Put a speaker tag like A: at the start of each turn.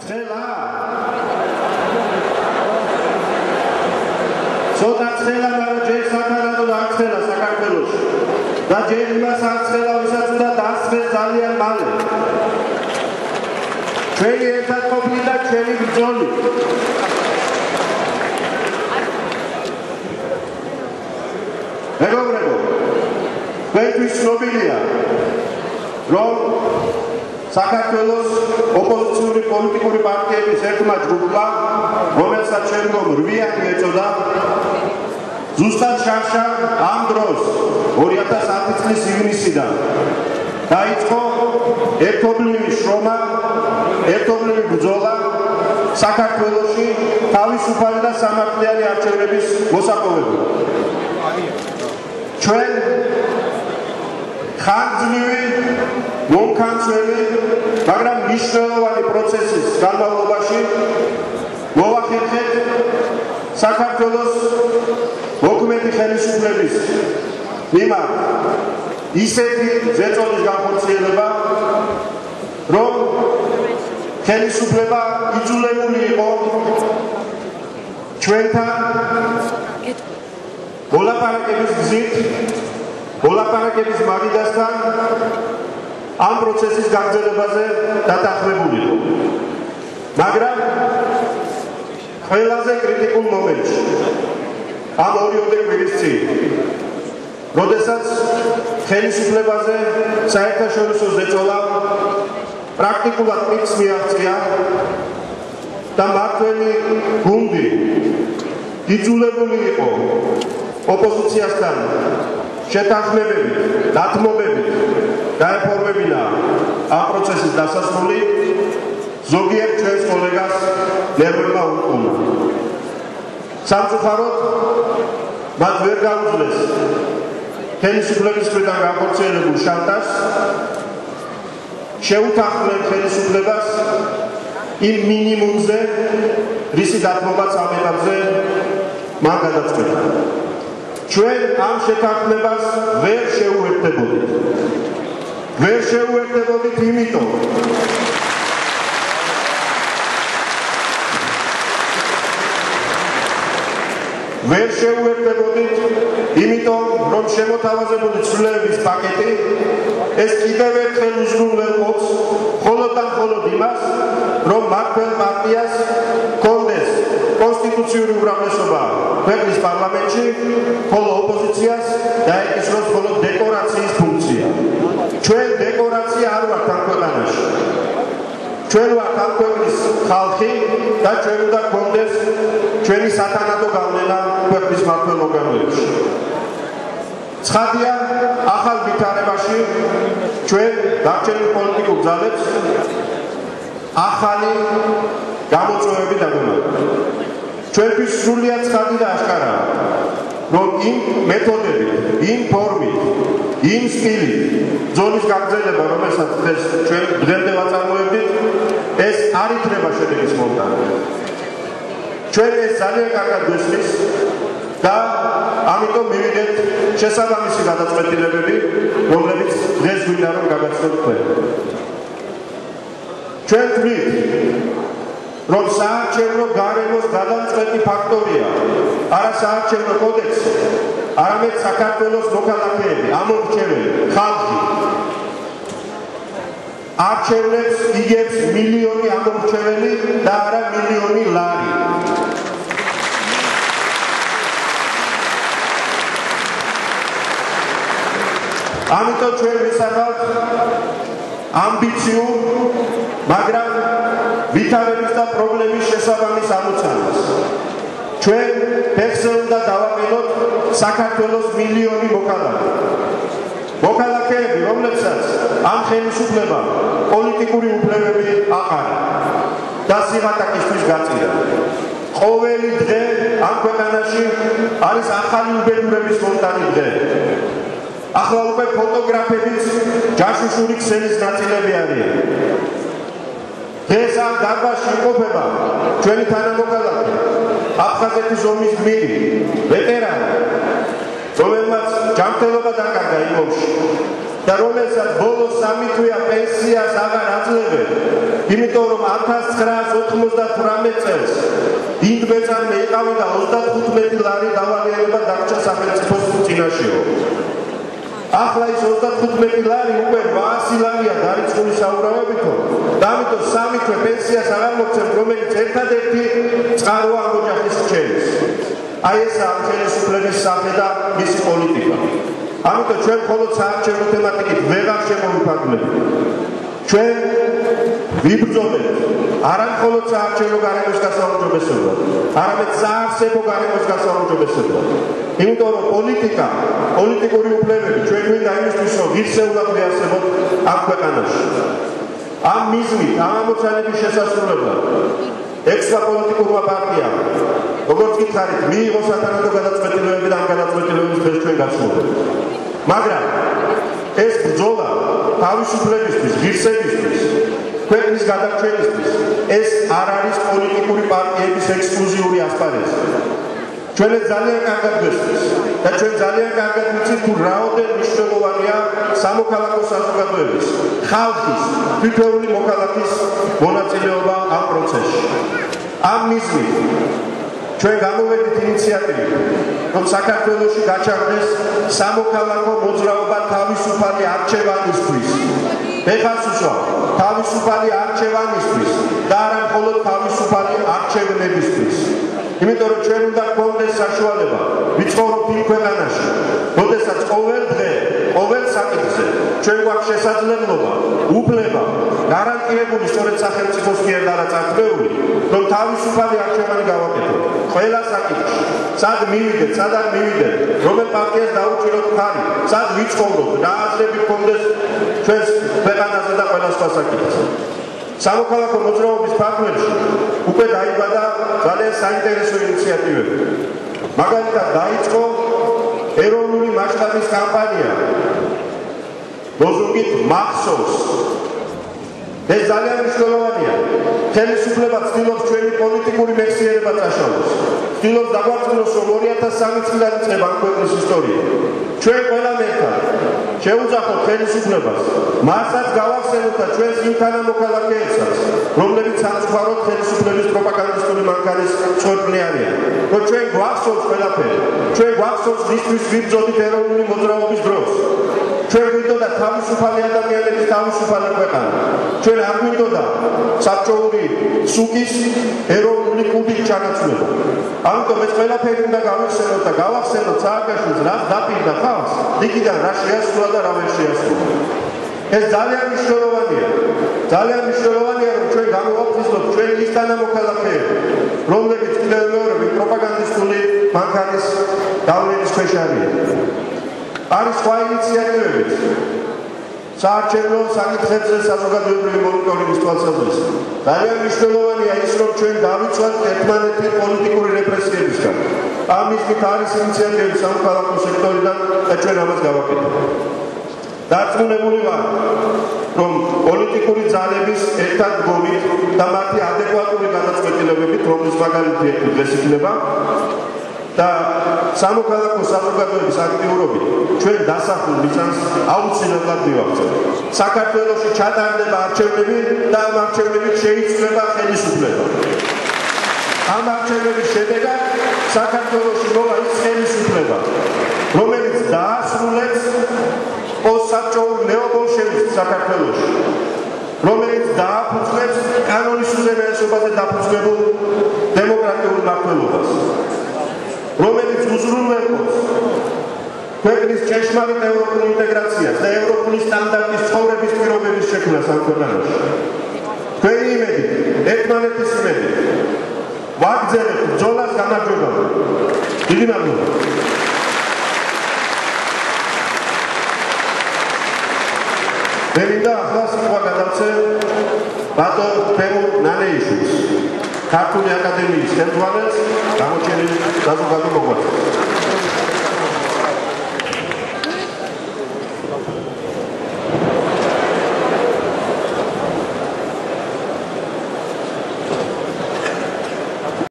A: ცხელა ცოტა ცხელა მაგრამ ჯერ სათანადოდ არ ცხელა საქართველოში და ჯერ იმას არ ცხელა ვისაც უნდა დასწრეს ძალიან მალე ჩვენი ერთადყოფნი და ჩვენი ბრძოლი მეგობრებო თქვენთვის ცნობილია რომ საქართველოს ოპოზიციური პოლიტიკური პარტიების ერთმა ჯგუფმა რომელსაც შემდგომ რვიანი ეწოდა ზუსტად შარშან ამ დროს 2010 წლის ივნისიდან დაიწყო ერთობლივი შრომა ერთობლივი ბრძოლა საქართველოში თავისუფალი და სამართლიანი არჩევნების მოსაპოვებლად ჩვენ ხანგრძლივი მომხანწველი მაგრამ მნიშვნელოვანი პროცესის განმავლობაში მოვახერხეთ საქართველოს მოქმედი ხელისუფლების მიმართ ისეთი ზეწოლის განხორციელება რომ ხელისუფლება იძულებული იყო ჩვენთან მოლაპარაკების გზით მოლაპარაკების მაგიდასთან ამ პროცესის გაგრძელებაზე დათანხმებული იყო. მაგრამ ყველაზე კრიტიკულ მომენტში ამ ორიოდე კვირის წინ როდესაც ხელისუფლებაზე საერთაშორისო ზეწოლა პრაქტიკულად პიკს მიაღწია და მართველი გუნდი იძულებული იყო ოპოზიციასთან შეთანხმებებით, დათმობებით დაეფორმებინა ამ პროცესის დასასრული ზოგიერთ ჩვენს კოლეგას ნერვებმა უტყუნა. სამწუხაროდ მათ ვერ გაუძლეს ხელისუფლების მხრიდან განხორციელებულ შანტაჟს შეუთანხმდნენ ხელისუფლებას იმ მინიმუმზე, რისი დათმობაც ამ ეტაპზე მან გადაწყვეტა. ჩვენ ამ შეთანხმებას ვერ შეუერთდებოდით. ვერ შეუერთდებოდით იმიტომ, ვერ შეუერთდებოდით იმიტომ, რომ შემოთავაზებული ცვლილების პაკეტი ეს კიდევ ერთხელ უზრუნველყოფს მხოლოდ და მხოლოდ იმას, რომ მართლ პარტიას ჰქონდეს კონსტიტუციური უმრავლესობა ქვეყნის პარლამენტში, ხოლო ოპოზიციას დაეკისროს მხოლოდ დეკორაციის ფუნქცია. ჩვენ დეკორაცია არ ვართ ამ ქვეყანაში. ჩვენ ვართ ამ ქვეყნის ხალხი და ჩვენ უნდა გქონდეს ჩვენი სათანადო გავლენა ქვეყნის მმართველ ორგანოებში. ცხადია, ახალ ვითარებაში ჩვენ დარჩენილ პოლიტიკურ ძალებს ახალი გამოწვევები დაგვემართება. ჩვენთვის სრულიად ცხადი და აშკარაა, რომ იმ მეთოდებით, იმ ფორმით, იმ სტილით ბრძოლის გაგრძელება, რომელსაც დღეს ჩვენ დღემდე ვაწარმოებდით, ეს არ იქნება შედეგის მომტანი. ჩვენ ეს ძალიან კარგად გვესმის და ამიტომ მივიღეთ შესაბამისი გადაწყვეტილებები, რომლებიც დღეს გვინდა რომ გაგაცნოთ თქვენ. ჩვენ ვთვლით, რომ საარჩევნო გარემოს გადამწყვეტი ფაქტორია არა საარჩევნო კოდექსი, არამედ საქართველოს მოქალაქეები, ამომრჩეველი ხალხი. არჩევნებს იგებს მილიონი ამომრჩეველი და არა მილიონი ლარი. ამიტომ ჩვენ ვისახავთ ამბიციურ, მაგრამ ვითარების და პრობლემის შესაბამის ამოცანას. ჩვენ ფეხზე უნდა დავაყენოთ საქართველოს მილიონი მოქალაქე. მოქალაქეები, რომლებსაც ამ ხელისუფლებამ პოლიტიკური უფლებები აყარა და სიღატაკისთვის გაწირა. ყოველი დღე ამ ქვეყანაში არის ახალი უბედურების მომტანი დღე. ახლა უკვე ფოტოგრაფებიც ჯაშუშური ქსელის ნაწილები არიან. დღეს ამ დარბაზში იმყოფება ჩვენი თანამოქალაქე, აფხაზეთის ომის გმირი, ვეტერანი, რომელმაც ჯანმრთელობა დაკარგა იმ ომში. და რომელსაც ბოლოს 3 თვეა პენსიას აღარ აძლევენ, იმიტომ რომ 1998 წელს ინდბეწარმე იყავდა 35 ლარი დავალიერება დარჩა სახელმწიფოს წინაშეო. ახლა ის 35 ლარი უკვე 800 ლარია დარიცხული საუბრობითო და ამიტომ 3 თვე პენსიას აღარ მოგცემთ, რომელიც ერთადერთი წყაროა ამ ოჯახის რჩევის. აი ესაა ხელისუფლების სახე და მისი პოლიტიკა. ამიტომ ჩვენ მხოლოდ საარჩევნო თემატიკით ვეღარ შემოვიფარგლებით. ჩვენ ვიბრძოლებთ არა მხოლოდ საარჩევნო გარემოს გასაუმჯობესებლად, არამედ საარსებო გარემოს გასაუმჯობესებლად. იმიტომ რომ პოლიტიკა, პოლიტიკური უფლებები ჩვენ გვინდა იმისთვის, რომ ღირსეულად ვიარსებოთ ამ ქვეყანაში. ამ მიზნით, ამ ამოცანების შესასრულებლად ექსტრა პოლიტიკურმა პარტიამ, როგორც გითხარით, მიიღო სათანადო გადაწყვეტილებები და ამ გადაწყვეტილებების დღეს ჩვენ გაცნობთ. მაგრამ ეს ბრძოლა თავისუფლებისთვის, ღირსებისთვის, ქვეყნის გადარჩენისთვის, ეს არ არის პოლიტიკური პარტიების ექსკლუზიური ასპარეზი. ჩვენ ძალიან კარგად გვესწრებს და ჩვენ ძალიან კარგად ვიცით თუ რაოდენ მნიშვნელოვანია სამოქალაქო საზოგადოების, ხალხის, თითოეული მოქალაქის მონაწილეობა ამ პროცესში. ამ მიზნით ჩვენ გამოვედით ინიციატივით, რომ საქართველოში გაჩაღდეს სამოქალაქო მოძრაობა თავისუფალი არჩევანისთვის. ეხას უსვა თავისუფალი არჩევანისთვის და არა მხოლოდ თავისუფალი არჩევნებისთვის. იმიტომ რომ ჩვენ უნდა გვქონდეს საშუალება ვიცხოვროთ იმ ქვეყანაში, როდესაც ყოველ დღე, ყოველ საკითხზე ჩვენ გვაქვს შესაძლებლობა, უფლება, გარანტირებული სწორედ სახელმწიფოს მიერ დანაწილებული, რომ თავისუფალი არჩევანი გავაკეთოთ. ყველა საკითხში, სად მივიდეთ, სად არ მივიდეთ, რომელ პარტიას დაუჭიროთ ხარი, სად ვიცხოვროთ, რა აზრები გქონდეს ჩვენს ქვეყანაზე და ყველა სხვა საკითხზე. სამოქალაქო მოძრაობის ფარგლებში უკვე დაიბადა ძალიან საინტერესო ინიციატივები. მაგალითად დაიწყო ეროვნული მასშტაბის კამპანია ლოზუნგით „მახსოვს“. ეს ძალიან მნიშვნელოვანია. ხელისუფლება ცდილობს ჩვენი პოლიტიკური მეხსიერება წაშალოს. ცდილობს დაგვარწმუნოს, რომ 2003 წლიდან იწყება ამ ქვეყნის ისტორია. ჩვენ ყველამ ერთად შეუძახოთ ხელისუფლებას, მასაც გავახსენოთ და ჩვენს იმ თანამოქალაქეებსაც, რომლებიც სამწუხაროდ ხელისუფლების პროპაგანდისტული მანქანის მწვრთნელი არიან, რომ ჩვენ გვახსოვს ყველაფერი. ჩვენ გვახსოვს რისთვის ვიბრძოდით ეროვნული მოძრაობის დროს. ჩვენ გვინდოდა თავისუფალი ადამიანების თავისუფალი ქვეყანა. ჩვენ არ გვინდოდა საბჭოური სუკის ეროვნული კუბის ჩანაცვლება. ამიტომ ეს ყველაფერი უნდა გავიხსენოთ და გავახსენოთ სააკაშვილს, რაც დაპირდა ხალხს, იქიდან რა შეასრულა და რა ვერ შეასრულა. ეს ძალიან მნიშვნელოვანია. ძალიან მნიშვნელოვანია, რომ ჩვენ გამოვაფრთხილოთ ჩვენი ის თანამოქალაქეები, რომლებიც კიდევ მეორე პროპაგანდისტული მანქანის გავლენის ქვეშ არიან. არის სხვა ინიციატივებიც საარჩევნო საკითხებზე საზოგადოებრივი მონიტორინგის თვალსაზრისით. ძალიან მნიშვნელოვანია ის, რომ ჩვენ დავიცვათ ერთმანეთი პოლიტიკური რეპრესიებისგან. ამ მიზნით არის ინიციატივები სამოქალაქო სექტორიდან და ჩვენ ამას გავაკეთებთ. დარწმუნებული ვარ, რომ პოლიტიკური ძალების ერთად დგომით და მათი ადეკვატური გადაწყვეტილებებით, რომლის მაგალითი დღეს იქნება, და სამოქალაქო საზოგადოების აქტიურობით ჩვენ დასახულ მიზანს აუცილებლად მივაღწევთ. საქართველოში ჩატარდება არჩევნები და ამ არჩევნებით შეიცვლება ხელისუფლება. ამ არჩევნების შედეგად საქართველოში მოვა ის ხელისუფლება, რომელიც დაასრულებს პოსტსაბჭოურ ნეობოლშევიზმს საქართველოში, რომელიც დააფუძნებს კანონის უზენაესობაზე დაფუძნებულ დემოკრატიულ მმართველობას, რომელიც უზრუნველყოფს ქვეყნის ჭეშმარიტ ევროპულ ინტეგრაციას და ევროპული სტანდარტის ცხოვრების პირობების შექმნას ამ ქვეყანაში. თქვენი იმედი, ერთმანეთის იმედი, ვაგრძელებთ ბრძოლას გამარჯვებამდე. დიდი მადლობა. მე მინდა ახლა სიტყვა გადავცე ბატონ თემურ ნანეიშვილს, ქართული აკადემიის ხელმძღვანელს, გამოჩენილ საზოგადო მოღვაწეს.